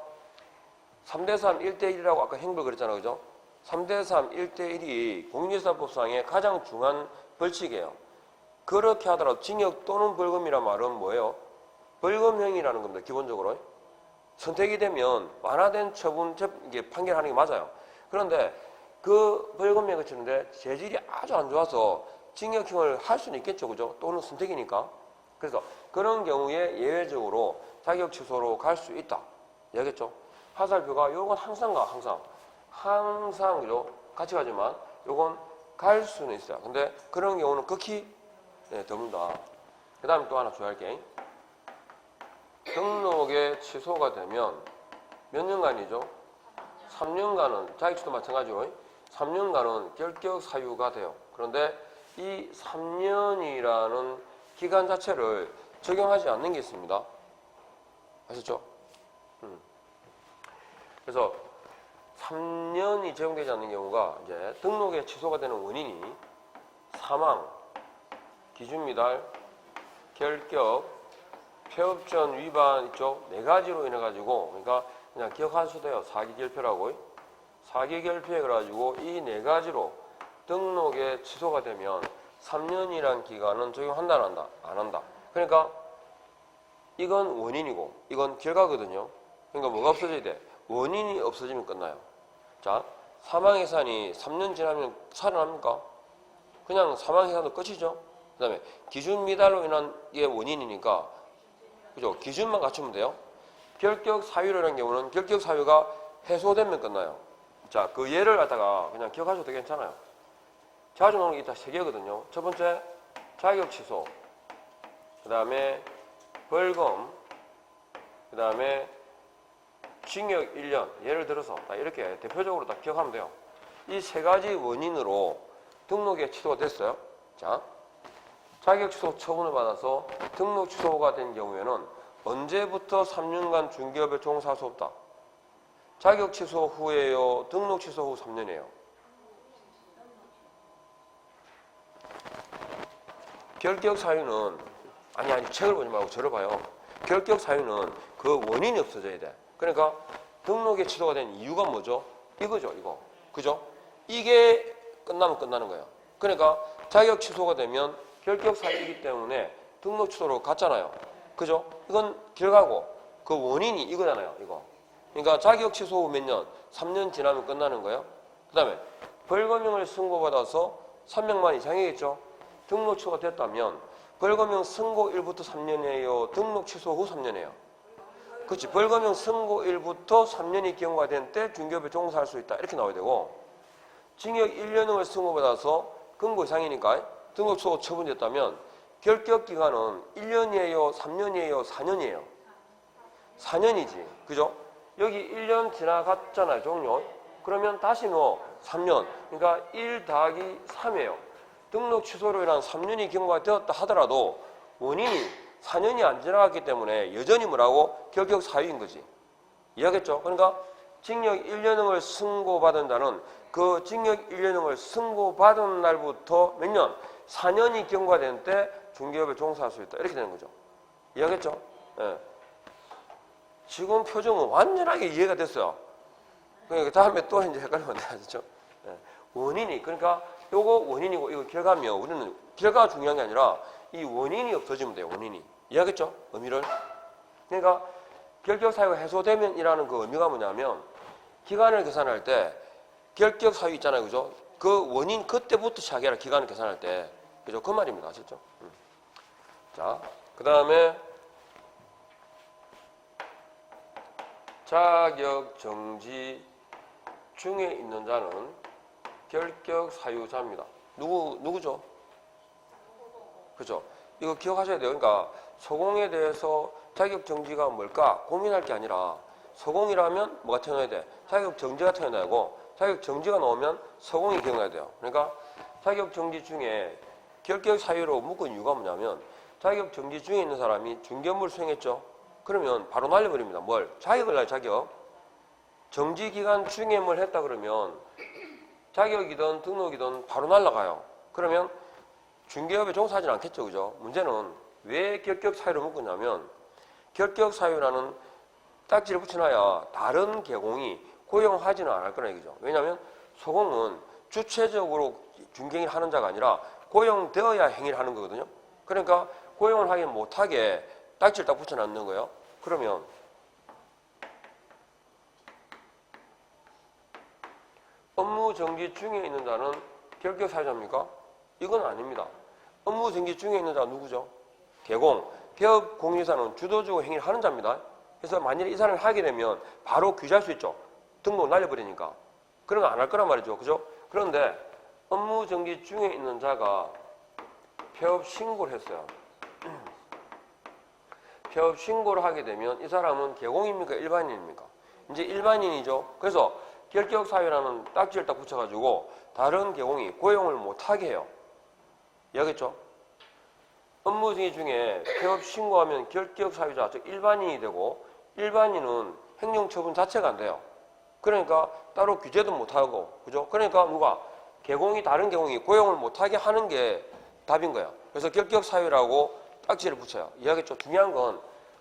3대3 1대1이라고 아까 행벌 그랬잖아요. 그죠? 3대3 1대1이 공인중개사법상의 가장 중요한 벌칙이에요. 그렇게 하더라도 징역 또는 벌금이란 말은 뭐예요? 벌금형이라는 겁니다. 기본적으로. 선택이 되면 완화된 처분 이게 판결하는 게 맞아요. 그런데 그 벌금에 그치는데 재질이 아주 안 좋아서 징역형을 할 수는 있겠죠. 그죠? 또는 선택이니까. 그래서 그런 경우에 예외적으로 자격 취소로 갈 수 있다. 알겠죠? 화살표가 요건 항상 가, 항상 그죠? 같이 가지만 요건 갈 수는 있어요. 근데 그런 경우는 극히 드물다. 그 다음에 또 하나 주의할게. 등록에 취소가 되면 몇 년간이죠? 3년간은 자격증도 마찬가지로 3년간은 결격 사유가 돼요. 그런데 이 3년이라는 기간 자체를 적용하지 않는 게 있습니다. 아셨죠? 그래서 3년이 적용되지 않는 경우가 이제 등록에 취소가 되는 원인이 사망, 기준 미달, 결격, 폐업전 위반 있죠? 네 가지로 인해 가지고 그러니까 그냥 기억하셔도 돼요. 사기결핍이라고. 사기결핍해 가지고 이 네 가지로 등록에 취소가 되면 3년이란 기간은 적용한다 안 한다? 안 한다. 그러니까 이건 원인이고 이건 결과거든요. 그러니까 뭐가 없어져야 돼? 원인이 없어지면 끝나요. 자, 사망해산이 3년 지나면 살아납니까? 그냥 사망해산도 끝이죠. 그 다음에 기준 미달로 인한 게 원인이니까 그죠? 기준만 갖추면 돼요. 결격 사유라는 경우는 결격 사유가 해소되면 끝나요. 자, 그 예를 갖다가 그냥 기억하셔도 괜찮아요. 자주 나오는 게 이따 세 개거든요. 첫 번째, 자격 취소. 그 다음에 벌금. 그 다음에 징역 1년. 예를 들어서 이렇게 대표적으로 딱 기억하면 돼요. 이 세 가지 원인으로 등록에 취소가 됐어요. 자, 자격 취소 처분을 받아서 등록 취소가 된 경우에는 언제부터 3년간 중개업에 종사할 수 없다? 자격 취소 후에요? 등록 취소 후 3년이에요? 결격 사유는 아니 책을 보지 말고 저를 봐요. 결격 사유는 그 원인이 없어져야 돼. 그러니까 등록에 취소가 된 이유가 뭐죠? 이거죠, 이거. 그죠? 이게 끝나면 끝나는 거예요. 그러니까 자격 취소가 되면 결격 사유이기 때문에 등록 취소로 갔잖아요. 그죠? 이건 결과고 그 원인이 이거잖아요, 이거. 그러니까 자격 취소 후 몇 년? 3년 지나면 끝나는 거예요. 그 다음에 벌금형을 선고받아서 300만 이상이겠죠? 등록 취소가 됐다면 벌금형 선고일부터 3년이에요? 등록 취소 후 3년이에요? 그렇지. 벌금형 선고일부터 3년이 경과가 된 때 중개업에 종사할 수 있다. 이렇게 나와야 되고 징역 1년형을 선고받아서 금고 이상이니까 등록 취소 처분됐다면 결격 기간은 1년이에요? 3년이에요? 4년이에요? 4년이지. 그죠? 여기 1년 지나갔잖아요. 종료. 그러면 다시 뭐 3년. 그러니까 1 더하기 3이에요. 등록 취소로 인한 3년이 경과가 되었다 하더라도 원인이 4년이 안 지나갔기 때문에 여전히 뭐라고? 결격 사유인 거지. 이해하겠죠? 그러니까 징역 1년형을 선고받은 그 징역 1년형을 선고받은 날부터 몇 년? 4년이 경과된 때 중개업에 종사할 수 있다. 이렇게 되는 거죠. 이해하겠죠? 예. 지금 표정은 완전하게 이해가 됐어요. 그러니까 다음에 또 이제 헷갈리면 안 되죠. 예. 원인이, 그러니까 요거 원인이고 이거 결과면 우리는 결과가 중요한 게 아니라 이 원인이 없어지면 돼요. 원인이. 이해하겠죠? 의미를. 그러니까 결격 사유가 해소되면이라는 그 의미가 뭐냐면 기간을 계산할 때 결격 사유 있잖아요. 그죠? 그 원인 그때부터 시작해라. 기간을 계산할 때. 그죠? 그 말입니다. 아셨죠? 자, 그 다음에 자격 정지 중에 있는 자는 결격 사유자입니다. 누구죠? 그죠? 이거 기억하셔야 돼요. 그러니까 소공에 대해서 자격 정지가 뭘까 고민할 게 아니라 소공이라면 뭐가 태어나야 돼? 자격 정지가 태어나야 하고 자격 정지가 나오면 소공이 기억나야 돼요. 그러니까 자격 정지 중에 결격 사유로 묶은 이유가 뭐냐면 자격 정지 중에 있는 사람이 중개업무를 수행했죠. 그러면 바로 날려버립니다. 뭘? 자격을 날 자격. 정지 기간 중에 뭘 했다 그러면 자격이든 등록이든 바로 날라가요. 그러면 중개업에 종사하지는 않겠죠. 그죠? 문제는 왜 결격 사유를 묶었냐면 결격 사유라는 딱지를 붙여놔야 다른 개공이 고용하지는 않을 거라 얘기죠. 왜냐하면 소공은 주체적으로 중개행위를 하는 자가 아니라 고용되어야 행위를 하는 거거든요. 그러니까 고용을 하기 못하게 딱지를 딱 붙여놨는 거예요. 그러면 업무 정지 중에 있는 자는 결격 사유자입니까? 이건 아닙니다. 업무 정지 중에 있는 자가 누구죠? 개공, 개업 공유사는 주도적으로 행위를 하는 자입니다. 그래서 만약에 이 사람이 하게 되면 바로 규제할 수 있죠. 등록 날려버리니까. 그런 거 안 할 거란 말이죠. 그죠? 그런데 업무 정지 중에 있는 자가 폐업 신고를 했어요. 폐업 신고를 하게 되면 이 사람은 개공입니까? 일반인입니까? 이제 일반인이죠. 그래서 결격사유라는 딱지를 딱 붙여가지고 다른 개공이 고용을 못하게 해요. 이해하겠죠? 업무 정지 중에 폐업 신고하면 결격사유자, 즉 일반인이 되고 일반인은 행정처분 자체가 안 돼요. 그러니까 따로 규제도 못하고, 그죠? 그러니까 누가 개공이 다른 개공이 고용을 못하게 하는 게 답인 거예요. 그래서 결격사유라고 딱지를 붙여요. 이해하겠죠? 중요한 건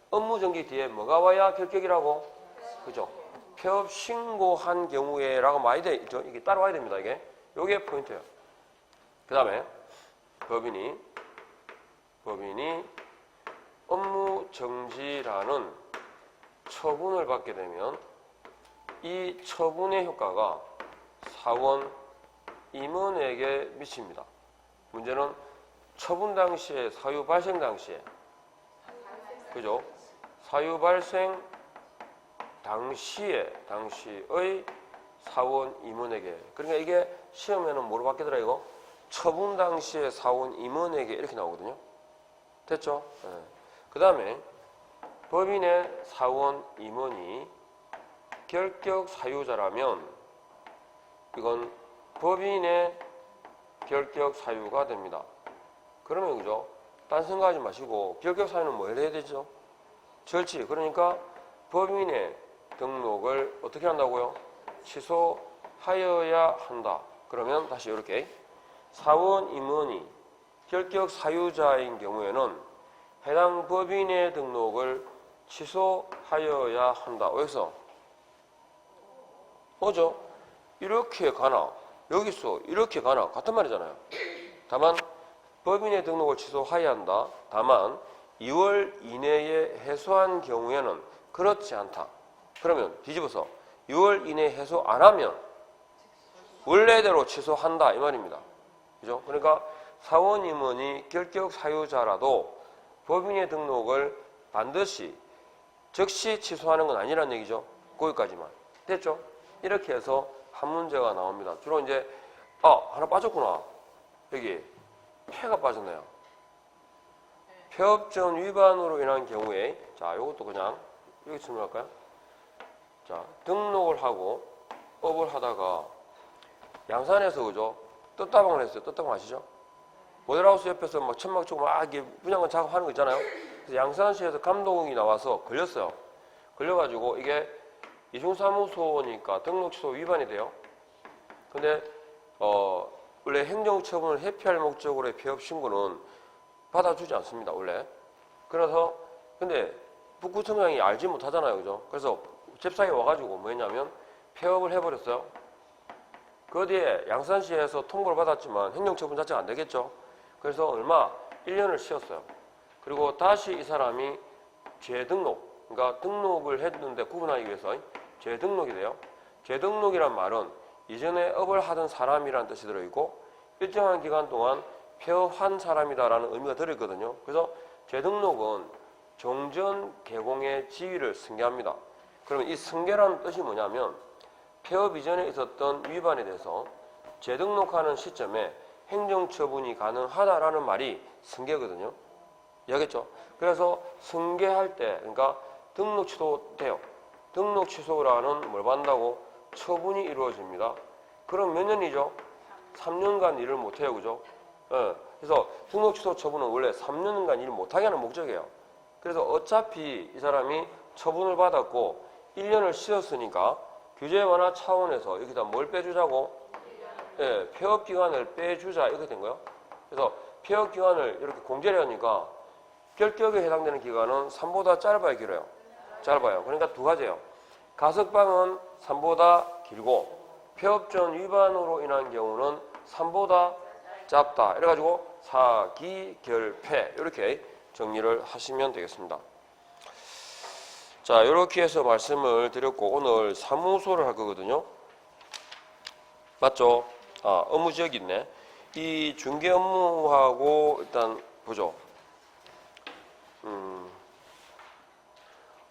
업무 정지 뒤에 뭐가 와야 결격이라고? 그죠? 폐업 신고한 경우에라고 많이 돼 있죠? 이게 따라와야 됩니다, 이게. 요게 포인트예요. 그 다음에 법인이 업무 정지라는 처분을 받게 되면 이 처분의 효과가 사원 임원에게 미칩니다. 문제는 처분 당시에, 사유 발생 당시에, 그죠? 사유 발생 당시의 사원 임원에게. 그러니까 이게 시험에는 뭐로 바뀌더라 이거? 처분 당시에 사원 임원에게 이렇게 나오거든요. 됐죠? 네. 그 다음에 법인의 사원 임원이 결격 사유자라면 이건 법인의 결격 사유가 됩니다. 그러면 그죠? 딴 생각하지 마시고 결격 사유는 뭘 해야 되죠? 절치. 그러니까 법인의 등록을 어떻게 한다고요? 취소하여야 한다. 그러면 다시 이렇게 사원 임원이 결격 사유자인 경우에는 해당 법인의 등록을 취소하여야 한다. 여기서 뭐죠? 이렇게 가나 여기서 이렇게 가나 같은 말이잖아요. 다만 법인의 등록을 취소하여야 한다. 다만 2월 이내에 해소한 경우에는 그렇지 않다. 그러면 뒤집어서 6월 이내에 해소 안 하면 원래대로 취소한다 이 말입니다. 그죠? 그러니까 사원 임원이 결격 사유자라도 법인의 등록을 반드시 즉시 취소하는 건 아니란 얘기죠. 거기까지만. 됐죠? 이렇게 해서 한 문제가 나옵니다. 주로 이제 하나 빠졌구나. 여기 폐가 빠졌네요. 폐업전 위반으로 인한 경우에 자, 이것도 그냥 여기 질문할까요? 자, 등록을 하고 업을 하다가 양산에서 그죠? 떴다방을 했어요. 떴다방 아시죠? 모델하우스 옆에서 막 천막 치고 막 이게 분양권 작업하는 거 있잖아요. 그래서 양산시에서 감독이 나와서 걸렸어요. 걸려가지고 이게 이중사무소니까 등록 취소 위반이 돼요. 근데 원래 행정처분을 회피할 목적으로의 폐업 신고는 받아주지 않습니다. 원래. 그래서 근데 북구청장이 알지 못하잖아요. 그죠? 그래서 잽싸게 와가지고 뭐 했냐면 폐업을 해버렸어요. 그 뒤에 양산시에서 통보를 받았지만 행정처분 자체가 안 되겠죠. 그래서 1년을 쉬었어요. 그리고 다시 이 사람이 재등록, 그러니까 등록을 했는데 구분하기 위해서 재등록이 돼요. 재등록이란 말은 이전에 업을 하던 사람이라는 뜻이 들어있고 일정한 기간 동안 폐업한 사람이다라는 의미가 들어있거든요. 그래서 재등록은 종전 개공의 지위를 승계합니다. 그러면 이 승계라는 뜻이 뭐냐면 폐업 이전에 있었던 위반에 대해서 재등록하는 시점에 행정처분이 가능하다라는 말이 승계거든요. 이해하겠죠? 그래서 승계할 때, 그러니까 등록 취소돼요. 등록 취소라는 뭘 받는다고? 처분이 이루어집니다. 그럼 몇 년이죠? 3년간 일을 못해요. 그죠? 그래서 등록 취소 처분은 원래 3년간 일을 못하게 하는 목적이에요. 그래서 어차피 이 사람이 처분을 받았고 1년을 쉬었으니까 규제 완화 차원에서 여기다 뭘 빼주자고? 예, 폐업 기간을 빼주자 이렇게 된 거예요. 그래서 폐업 기간을 이렇게 공제를 하니까 결격에 해당되는 기간은 3보다 짧아요, 길어요? 짧아요. 그러니까 두 가지예요. 가석방은 3보다 길고 폐업 전 위반으로 인한 경우는 3보다 짧다. 이래가지고 사기결폐 이렇게 정리를 하시면 되겠습니다. 자, 이렇게 해서 말씀을 드렸고 오늘 사무소를 할 거거든요. 맞죠? 업무 지역이 있네. 이 중개 업무하고 일단 보죠.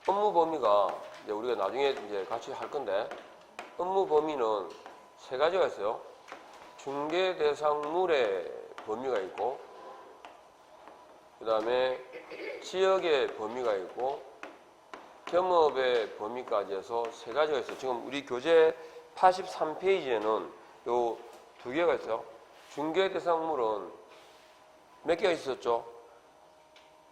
업무 범위가 이제 우리가 나중에 이제 같이 할 건데 업무 범위는 세 가지가 있어요. 중개 대상물의 범위가 있고 그 다음에 지역의 범위가 있고 겸업의 범위까지 해서 세 가지가 있어요. 지금 우리 교재 83페이지에는 요 두 개가 있어요. 중개 대상물은 몇 개가 있었죠?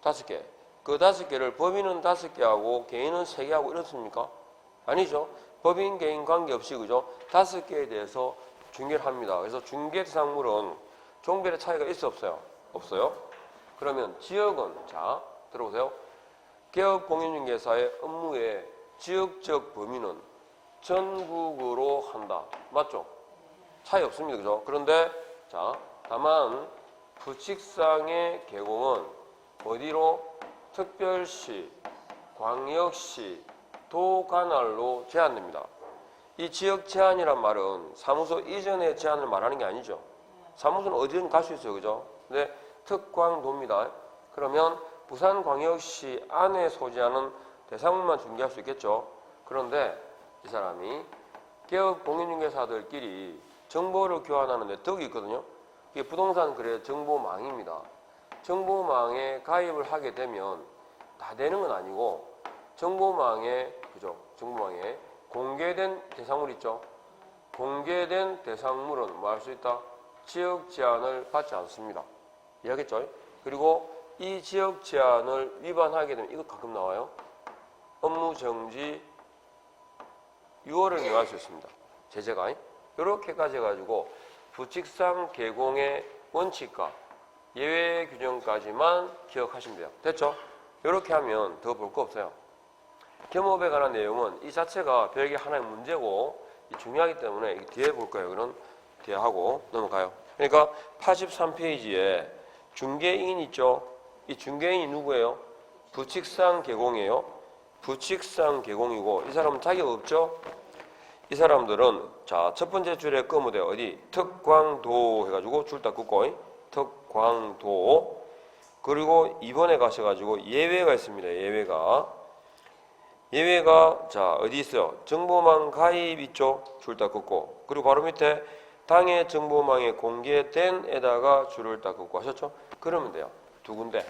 5개. 그 5개를 법인은 5개하고 개인은 3개하고 이렇습니까? 아니죠. 법인 개인 관계없이 그죠? 5개에 대해서 중개를 합니다. 그래서 중개 대상물은 종별의 차이가 있어 없어요? 없어요. 그러면 지역은 자 들어보세요. 개업 공인중개사의 업무의 지역적 범위는 전국으로 한다. 맞죠? 차이 없습니다. 그죠? 그런데 자 다만 부칙상의 개공은 어디로? 특별시, 광역시, 도 관할로 제한됩니다. 이 지역 제한이란 말은 사무소 이전의 제한을 말하는 게 아니죠. 사무소는 어디든 갈 수 있어요. 그죠? 근데 특광도입니다. 그러면 부산광역시 안에 소지하는 대상물만 중개할 수 있겠죠. 그런데 이 사람이 개업 공인중개사들끼리 정보를 교환하는 데 덕이 있거든요. 이게 부동산 거래 정보망입니다. 정보망에 가입을 하게 되면 다 되는 건 아니고 정보망에 그죠? 정보망에 공개된 대상물 있죠. 공개된 대상물은 뭐 할 수 있다? 지역 제한을 받지 않습니다. 이해하겠죠? 그리고 이 지역 제한을 위반하게 되면 이거 가끔 나와요. 업무 정지 6월을 명할 수 있습니다. 제재가 이렇게까지 해가지고 부칙상 개공의 원칙과 예외 규정까지만 기억하시면 돼요. 됐죠? 이렇게 하면 더 볼 거 없어요. 겸업에 관한 내용은 이 자체가 별개 하나의 문제고 중요하기 때문에 뒤에 볼 거예요. 그럼 뒤에 하고 넘어가요. 그러니까 83페이지에 중개인 있죠? 이 중개인이 누구예요? 부칙상 개공이에요. 부칙상 개공이고 이 사람은 자격 없죠? 이 사람들은 자 첫 번째 줄에 끄면 돼요. 어디? 특광도 해가지고 줄 딱 긋고 특광도 그리고 2번에 가셔가지고 예외가 있습니다. 예외가 자 어디 있어요? 정보망 가입 있죠? 줄 딱 긋고 그리고 바로 밑에 당해 정보망에 공개된 에다가 줄을 딱 긋고 하셨죠? 그러면 돼요. 두 군데.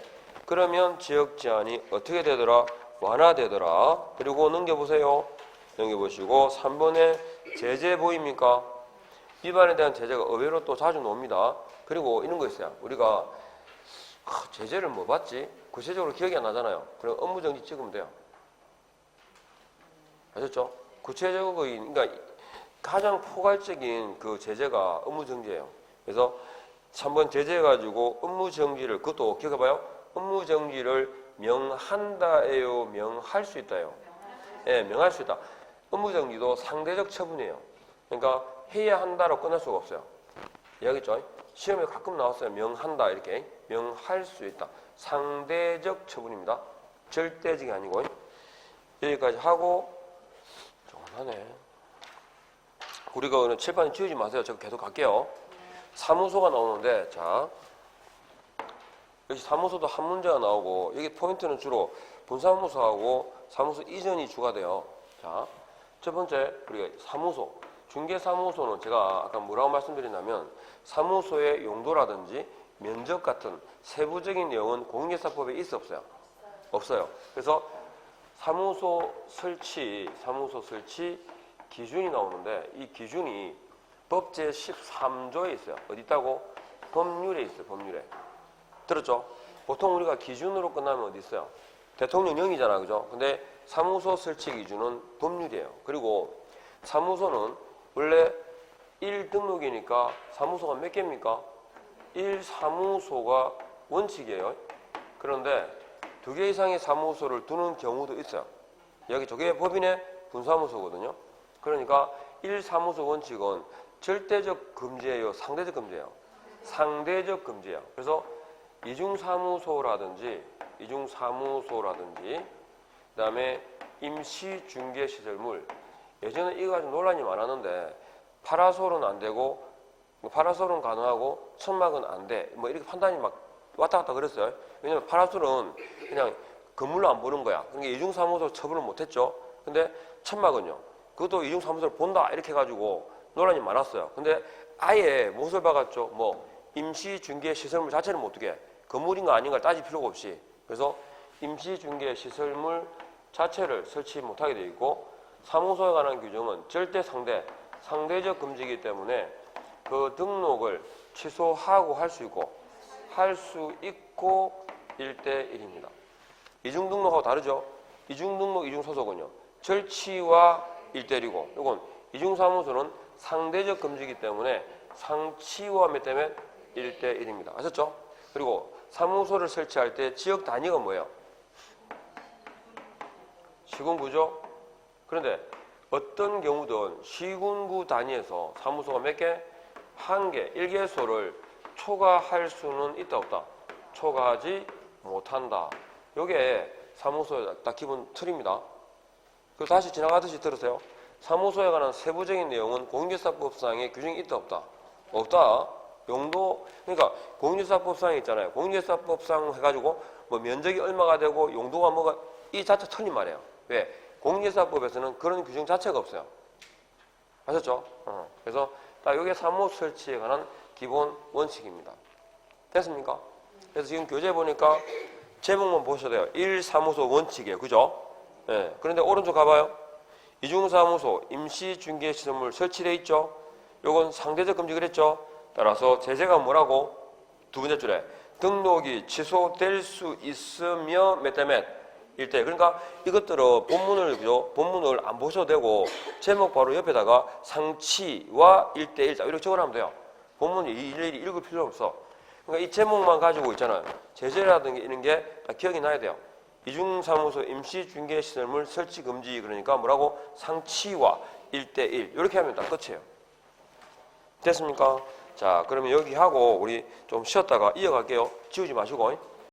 그러면 지역 제한이 어떻게 되더라? 완화되더라. 그리고 넘겨보세요. 넘겨보시고 3번에 제재 보입니까? 위반에 대한 제재가 의외로 또 자주 나옵니다. 그리고 이런 거 있어요. 우리가 제재를 뭐 받지? 구체적으로 기억이 안 나잖아요. 그럼 업무정지 찍으면 돼요. 아셨죠? 구체적인 그러니까 가장 포괄적인 그 제재가 업무정지예요. 그래서 3번 제재해가지고 업무정지를 그것도 기억해봐요. 업무정지를 명한다예요? 명할 수 있다예요? 예, 명할 수 있다. 업무정지도 상대적 처분이에요. 그러니까 해야 한다로 끝날 수가 없어요. 이해하겠죠? 시험에 가끔 나왔어요. 명한다 이렇게. 명할 수 있다. 상대적 처분입니다. 절대적이 아니고. 여기까지 하고 조금하네. 우리가 오늘 칠판에 지우지 마세요. 제가 계속 갈게요. 사무소가 나오는데 자 여기 사무소도 한 문제가 나오고 여기 포인트는 주로 분사무소하고 사무소 이전이 주가 돼요. 자, 첫 번째 우리가 사무소 중개사무소는 제가 아까 뭐라고 말씀드렸냐면 사무소의 용도라든지 면적 같은 세부적인 내용은 공인중개사법에 있어 없어요? 없어요. 그래서 사무소 설치 기준이 나오는데 이 기준이 법제 13조에 있어요. 어디 있다고? 법률에 있어요. 법률에. 들었죠? 보통 우리가 기준으로 끝나면 어디 있어요? 대통령령이잖아. 그죠? 근데 사무소 설치 기준은 법률이에요. 그리고 사무소는 원래 1등록이니까 사무소가 몇 개입니까? 1사무소가 원칙이에요. 그런데 2개 이상의 사무소를 두는 경우도 있어요. 여기 저게 법인의 분사무소거든요. 그러니까 1사무소 원칙은 절대적 금지예요? 상대적 금지예요? 상대적 금지예요. 그래서 이중사무소라든지 그 다음에 임시중개시설물 예전에 이거 가지고 논란이 많았는데 파라솔은 안 되고 파라솔은 가능하고 천막은 안 돼. 뭐 이렇게 판단이 막 왔다 갔다 그랬어요. 왜냐면 파라솔은 그냥 건물로 안 보는 거야. 그러니까 이중사무소 처분을 못했죠. 근데 천막은요. 그것도 이중사무소를 본다 이렇게 해가지고 논란이 많았어요. 근데 아예 무엇을 박았죠? 뭐 임시중개시설물 자체를 못 두게 건물인가 아닌가 따질 필요가 없이 그래서 임시중개시설물 자체를 설치 못하게 되어 있고 사무소에 관한 규정은 절대 상대적 금지이기 때문에 그 등록을 취소하고 할 수 있고 1대1입니다. 이중등록하고 다르죠? 이중등록, 이중소속은요. 절치와 1대1이고 이건 이중사무소는 상대적 금지이기 때문에 상치와 몇 대면 1대1입니다. 아셨죠? 그리고 사무소를 설치할 때 지역 단위가 뭐예요? 시군구죠? 그런데 어떤 경우든 시군구 단위에서 사무소가 몇 개? 한 개, 1개소를 초과할 수는 있다 없다? 초과하지 못한다. 이게 사무소의 딱 기본 틀입니다. 그리고 다시 지나가듯이 들으세요. 사무소에 관한 세부적인 내용은 공인중개사법상에 규정이 있다 없다? 없다. 용도 그러니까 공인중개사법상에 있잖아요. 공인중개사법상 해가지고 뭐 면적이 얼마가 되고 용도가 뭐가 이 자체 틀린 말이에요. 왜? 공인중개사법에서는 그런 규정 자체가 없어요. 아셨죠? 그래서 딱 이게 사무소 설치에 관한 기본 원칙입니다. 됐습니까? 그래서 지금 교재 보니까 제목만 보셔도 돼요. 1사무소 원칙이에요. 그죠? 네. 그런데 오른쪽 가봐요. 이중사무소 임시중개시설물 설치되어 있죠? 요건 상대적 금지 그랬죠? 따라서 제재가 뭐라고? 두 번째 줄에 등록이 취소될 수 있으며 몇 대 몇? 1대. 그러니까 이것들은 본문을 안 보셔도 되고 제목 바로 옆에다가 상치와 1대1 이렇게 적어놓으면 돼요. 본문을 일일이 읽을 필요 없어. 그러니까 이 제목만 가지고 있잖아요. 제재라든가 이런 게 다 기억이 나야 돼요. 이중사무소 임시중개시설물 설치 금지 그러니까 뭐라고? 상치와 1대1 이렇게 하면 딱 끝이에요. 됐습니까? 자, 그러면 여기 하고 우리 좀 쉬었다가 이어갈게요. 지우지 마시고.